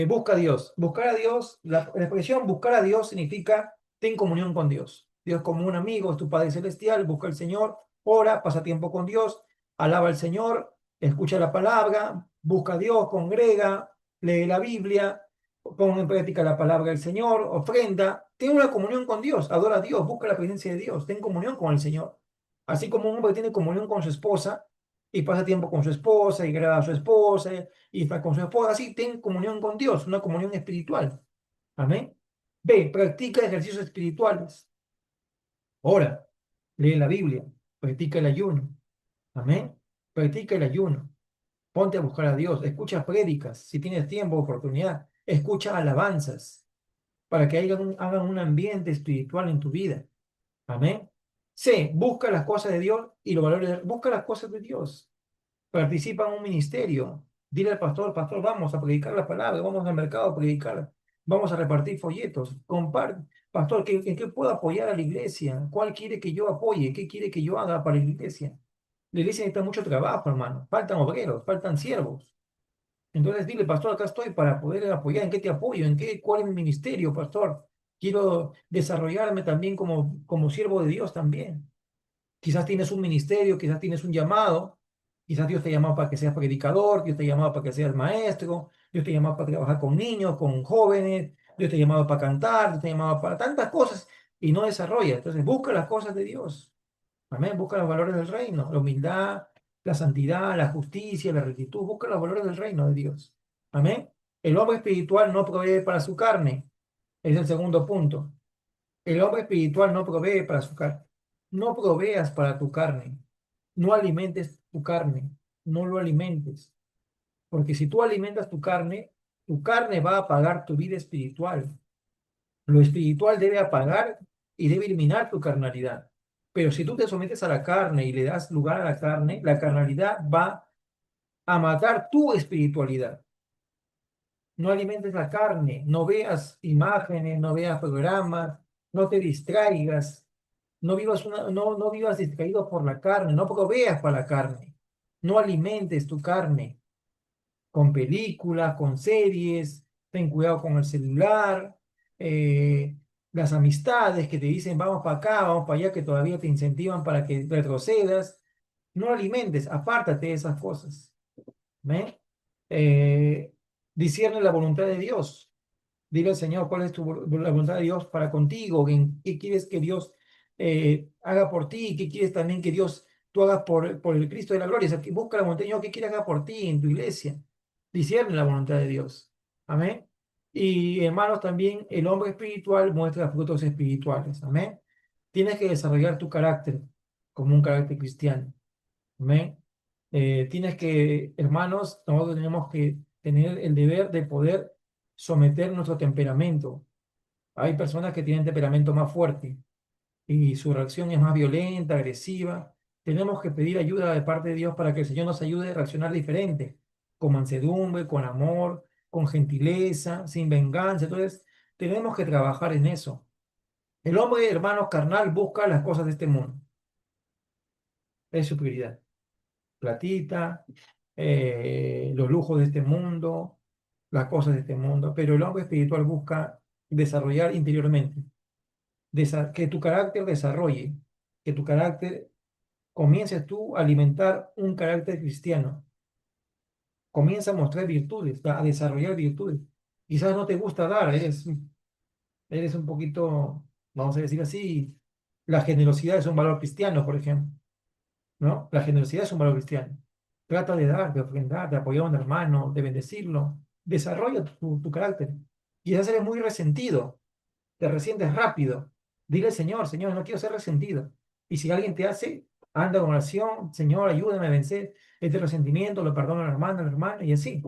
Busca a Dios. Buscar a Dios, la expresión buscar a Dios significa ten comunión con Dios. Dios como un amigo, es tu Padre Celestial, busca al Señor, ora, pasa tiempo con Dios, alaba al Señor, escucha la palabra, busca a Dios, congrega, lee la Biblia, pon en práctica la palabra del Señor, ofrenda, ten una comunión con Dios, adora a Dios, busca la presencia de Dios, ten comunión con el Señor. Así como un hombre tiene comunión con su esposa y pasa tiempo con su esposa y agrada a su esposa y está con su esposa, así ten comunión con Dios, una comunión espiritual. Amén. B, practica ejercicios espirituales. Ora, lee la Biblia, practica el ayuno. Amén. Practica el ayuno. Ponte a buscar a Dios, escucha prédicas, si tienes tiempo, oportunidad, escucha alabanzas para que hagan un ambiente espiritual en tu vida. Amén. C, busca las cosas de Dios y los valores, busca las cosas de Dios. Participa en un ministerio. Dile al pastor, pastor, vamos a predicar la palabra, vamos al mercado a predicar, vamos a repartir folletos. Comparte, pastor, ¿en qué puedo apoyar a la iglesia? ¿Cuál quiere que yo apoye? ¿Qué quiere que yo haga para la iglesia? La iglesia necesita mucho trabajo, hermano. Faltan obreros, faltan siervos. Entonces dile, pastor, acá estoy para poder apoyar. ¿En qué te apoyo? ¿Cuál es mi ministerio, pastor? Quiero desarrollarme también como siervo de Dios también. Quizás tienes un ministerio, quizás tienes un llamado, quizás Dios te ha llamado para que seas predicador, Dios te ha llamado para que seas maestro, Dios te ha llamado para trabajar con niños, con jóvenes, Dios te ha llamado para cantar, Dios te ha llamado para tantas cosas y no desarrolla. Entonces busca las cosas de Dios. Amén. Busca los valores del reino, la humildad, la santidad, la justicia, la rectitud. Busca los valores del reino de Dios. Amén. El hombre espiritual no provee para su carne. Es el segundo punto. El hombre espiritual no provee para su carne. No proveas para tu carne. No alimentes tu carne. No lo alimentes. Porque si tú alimentas tu carne va a apagar tu vida espiritual. Lo espiritual debe apagar y debe eliminar tu carnalidad. Pero si tú te sometes a la carne y le das lugar a la carnalidad va a matar tu espiritualidad. No alimentes la carne, no veas imágenes, no veas programas, no te distraigas, no vivas distraído por la carne, no proveas para la carne, no alimentes tu carne con películas, con series, ten cuidado con el celular, eh, las amistades que te dicen vamos para acá, vamos para allá, que todavía te incentivan para que retrocedas, no alimentes, apártate de esas cosas. ¿Ve? Eh, Discierne la voluntad de Dios. Dile al Señor cuál es la voluntad de Dios para contigo, qué quieres que Dios haga por ti, qué quieres también que Dios tú hagas por el Cristo de la gloria. O sea, que busca la voluntad de Dios, qué quiere haga por ti en tu iglesia. Discierne la voluntad de Dios. Amén. Y hermanos, también el hombre espiritual muestra frutos espirituales. Amén. Tienes que desarrollar tu carácter como un carácter cristiano. Amén. Tienes que, hermanos, nosotros tenemos que tener el deber de poder someter nuestro temperamento. Hay personas que tienen temperamento más fuerte y su reacción es más violenta, agresiva. Tenemos que pedir ayuda de parte de Dios para que el Señor nos ayude a reaccionar diferente, con mansedumbre, con amor, con gentileza, sin venganza. Entonces, tenemos que trabajar en eso. El hombre, hermano carnal, busca las cosas de este mundo. Es su prioridad. Platita, los lujos de este mundo, las cosas de este mundo. Pero el hombre espiritual busca desarrollar interiormente. Que tu carácter desarrolle. Que tu carácter comiences tú a alimentar un carácter cristiano. Comienza a mostrar virtudes, a desarrollar virtudes. Quizás no te gusta dar, eres un poquito, vamos a decir así, la generosidad es un valor cristiano, por ejemplo, ¿no? La generosidad es un valor cristiano. Trata de dar, de ofrendar, de apoyar a un hermano, de bendecirlo. Desarrolla tu carácter. Quizás eres muy resentido, te resientes rápido. Dile, Señor, Señor, no quiero ser resentido. Y si alguien te hace, anda con oración, Señor, ayúdame a vencer este resentimiento, lo perdono al hermano, al hermano, y así.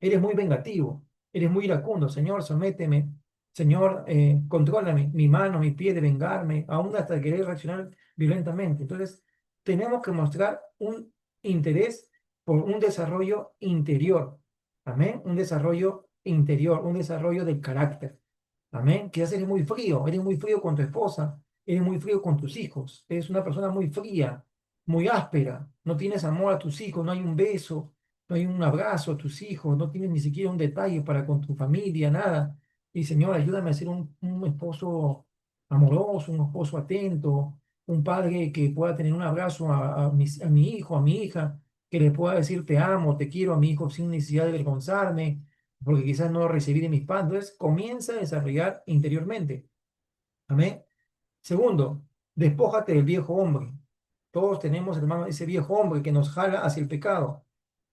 Eres muy vengativo, eres muy iracundo. Señor, sométeme. Señor, contrólame mi mano, mi pie de vengarme, aún hasta querer reaccionar violentamente. Entonces, tenemos que mostrar un interés por un desarrollo interior. Amén. Un desarrollo interior, un desarrollo del carácter. Amén. Quizás eres muy frío con tu esposa, eres muy frío con tus hijos, eres una persona muy fría, muy áspera, no tienes amor a tus hijos, no hay un beso, no hay un abrazo a tus hijos, no tienes ni siquiera un detalle para con tu familia, nada. Y Señor, ayúdame a ser un esposo amoroso, un esposo atento, un padre que pueda tener un abrazo a mi hijo, a mi hija, que le pueda decir te amo, te quiero a mi hijo sin necesidad de avergonzarme porque quizás no lo recibí de mis padres. Entonces, comienza a desarrollar interiormente. Amén. Segundo, despójate del viejo hombre. Todos tenemos, hermano, ese viejo hombre que nos jala hacia el pecado.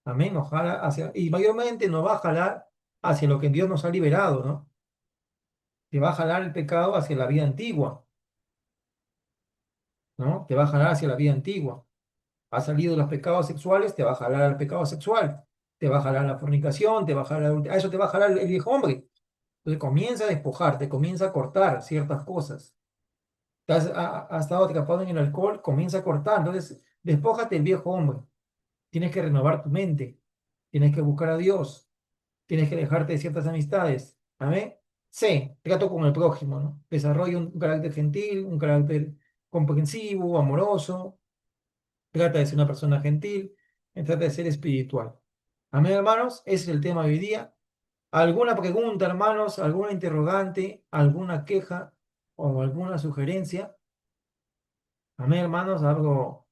Amén, nos jala hacia, y mayormente nos va a jalar hacia lo que Dios nos ha liberado, ¿no? Te va a jalar el pecado hacia la vida antigua, ¿no? Te va a jalar hacia la vida antigua. Has salido de los pecados sexuales, te va a jalar al pecado sexual. Te va a jalar la fornicación, te va a jalar, a eso te va a jalar el viejo hombre. Entonces comienza a despojarte, comienza a cortar ciertas cosas. Has estado atrapado en el alcohol, comienza a cortar. Entonces, despójate del viejo hombre. Tienes que renovar tu mente. Tienes que buscar a Dios. Tienes que dejarte de ciertas amistades. Amén. C, trato con el prójimo, ¿no? Desarrolla un carácter gentil, un carácter comprensivo, amoroso. Trata de ser una persona gentil. Trata de ser espiritual. Amén, hermanos. Ese es el tema de hoy día. ¿Alguna pregunta, hermanos? ¿Alguna interrogante? ¿Alguna queja o alguna sugerencia? Amén, hermanos. Hago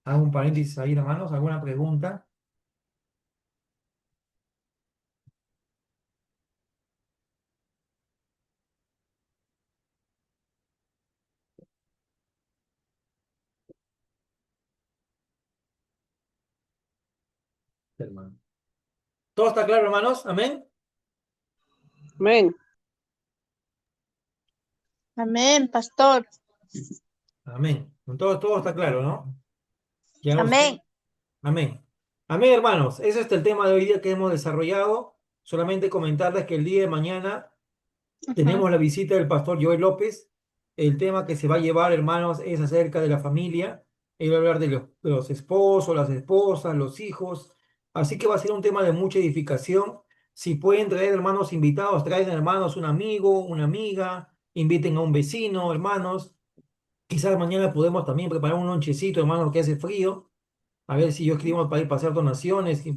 un paréntesis ahí, hermanos. ¿Alguna pregunta? Hermano. ¿Todo está claro, hermanos? Amén. Amén. Amén, pastor. Amén. Todo está claro, ¿no? Ya usted. Amén. Amén. Amén, hermanos. Ese es el tema de hoy día que hemos desarrollado. Solamente comentarles que el día de mañana Ujú. tenemos la visita del pastor Joel López. El tema que se va a llevar, hermanos, es acerca de la familia. Él va a hablar de los esposos, las esposas, los hijos. Así que va a ser un tema de mucha edificación. Si pueden traer, hermanos, invitados, traigan, hermanos, un amigo, una amiga, inviten a un vecino, hermanos. Quizás mañana podemos también preparar un lonchecito, hermanos, que hace frío. A ver si yo escribo para ir a pasar donaciones, que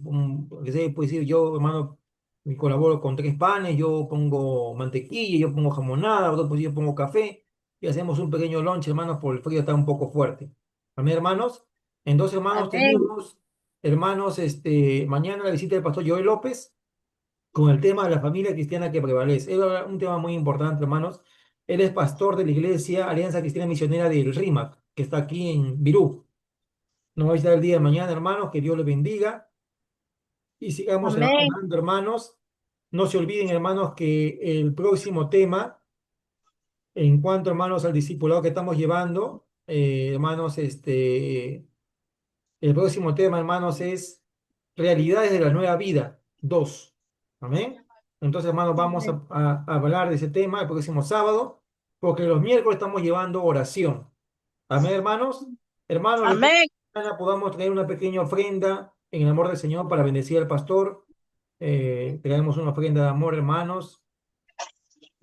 sé, pues decir, yo, hermano, me colaboro con 3 panes, yo pongo mantequilla, yo pongo jamonada, otro pues yo pongo café, y hacemos un pequeño lunch, hermanos, por el frío está un poco fuerte. Amén, hermanos. Entonces, hermanos, Amén. tenemos, hermanos, mañana la visita del pastor Joel López con el tema de la familia cristiana que prevalece. Es un tema muy importante, hermanos. Él es pastor de la iglesia Alianza Cristiana Misionera del RIMAC, que está aquí en Virú. Nos va a visitar el día de mañana, hermanos. Que Dios les bendiga y sigamos Amén. orando, hermanos. No se olviden, hermanos, que el próximo tema, en cuanto, hermanos, al discipulado que estamos llevando, hermanos, el próximo tema, hermanos, es realidades de la nueva vida 2. Amén. Entonces, hermanos, vamos Amén. a hablar de ese tema el próximo sábado, porque los miércoles estamos llevando oración. Amén, hermanos. Hermanos, les pido Amén. que mañana podamos traer una pequeña ofrenda en el amor del Señor para bendecir al pastor. Traemos una ofrenda de amor, hermanos.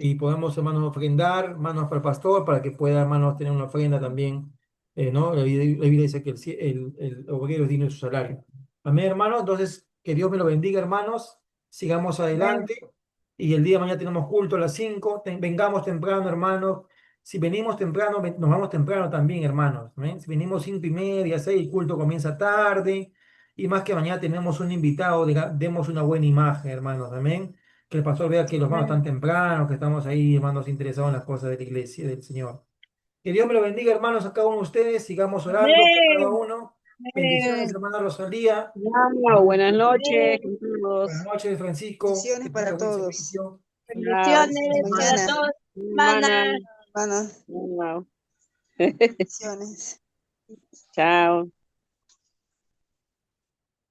y podamos, hermanos, ofrendar, hermanos, para el pastor, para que pueda, hermanos, tener una ofrenda también, ¿no? La Biblia dice que el obrero es digno de su salario. Amén, hermanos. Entonces, que Dios me lo bendiga, hermanos. Sigamos Amén. adelante. Y el día de mañana tenemos culto a las 5. Vengamos temprano, hermanos. Si venimos temprano, nos vamos temprano también, hermanos. ¿Amén? Si venimos 5:30, 6, el culto comienza tarde. Y más que mañana tenemos un invitado, demos una buena imagen, hermanos. Amén. Que el pastor vea que los hermanos Amén. están temprano, que estamos ahí, hermanos, interesados en las cosas de la iglesia, del Señor. Que Dios me lo bendiga, hermanos, a cada uno de ustedes. Sigamos orando por cada Amén. uno. Bendiciones, Amén. hermana Rosalía. Chao, buenas noches Amén. con Buenas todos. noches, Francisco. Que Bendiciones tenga para buen todos. servicio. Chao. Hasta Bendiciones para mañana, todos, Hermana. hermanas. hermanos. Chao. Bendiciones. Chao.